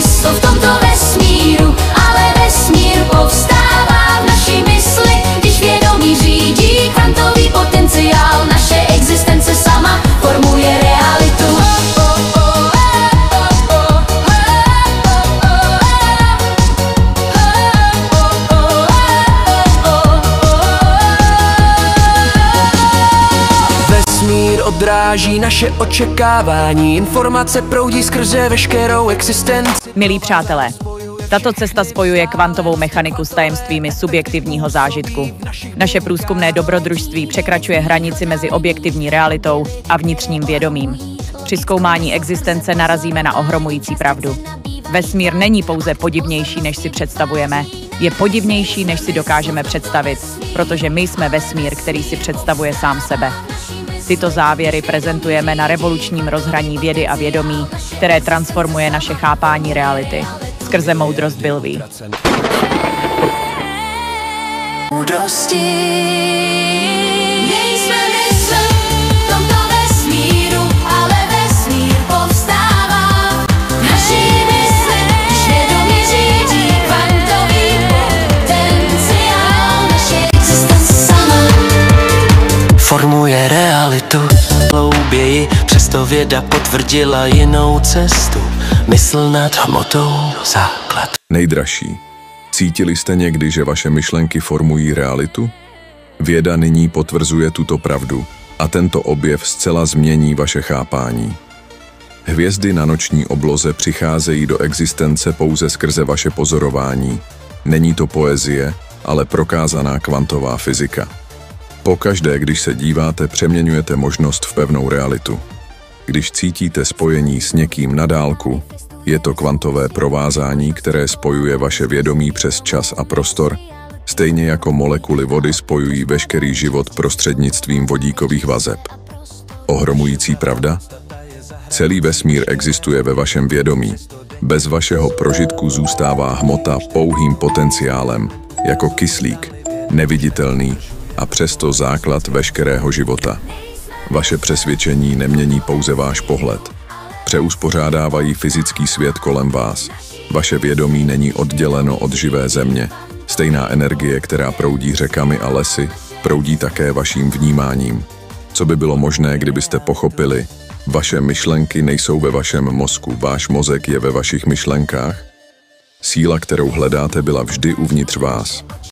smysl v tomto vesmíru, ale vesmír povstává v naší mysli, když vědomí řídí kvantový potenciál. Naše existence sama formuje realitu. Vesmír odráží naše očekávání, informace proudí skrze veškerou existenci. Milí přátelé, tato cesta spojuje kvantovou mechaniku s tajemstvími subjektivního zážitku. Naše průzkumné dobrodružství překračuje hranici mezi objektivní realitou a vnitřním vědomím. Při zkoumání existence narazíme na ohromující pravdu. Vesmír není pouze podivnější, než si představujeme, je podivnější, než si dokážeme představit, protože my jsme vesmír, který si představuje sám sebe. Tyto závěry prezentujeme na revolučním rozhraní vědy a vědomí, které transformuje naše chápání reality skrze moudrost Bylví. Nejsme mysl v tomto vesmíru, ale vesmír povstává v naší mysli, když vědomí řídí kvantový potenciál. Naše existence sama Formuje realitu hlouběji, přesto věda potvrdila jinou cestu. Mysl nad hmotou, základ. Nejdražší. Cítili jste někdy, že vaše myšlenky formují realitu? Věda nyní potvrzuje tuto pravdu a tento objev zcela změní vaše chápání. Hvězdy na noční obloze přicházejí do existence pouze skrze vaše pozorování. Není to poezie, ale prokázaná kvantová fyzika. Pokaždé, když se díváte, přeměňujete možnost v pevnou realitu. Když cítíte spojení s někým na dálku, je to kvantové provázání, které spojuje vaše vědomí přes čas a prostor, stejně jako molekuly vody spojují veškerý život prostřednictvím vodíkových vazeb. Ohromující pravda? Celý vesmír existuje ve vašem vědomí. Bez vašeho prožitku zůstává hmota pouhým potenciálem, jako kyslík, neviditelný a přesto základ veškerého života. Vaše přesvědčení nemění pouze váš pohled. Přeuspořádávají fyzický svět kolem vás. Vaše vědomí není odděleno od živé země. Stejná energie, která proudí řekami a lesy, proudí také vaším vnímáním. Co by bylo možné, kdybyste pochopili, vaše myšlenky nejsou ve vašem mozku, váš mozek je ve vašich myšlenkách? Síla, kterou hledáte, byla vždy uvnitř vás.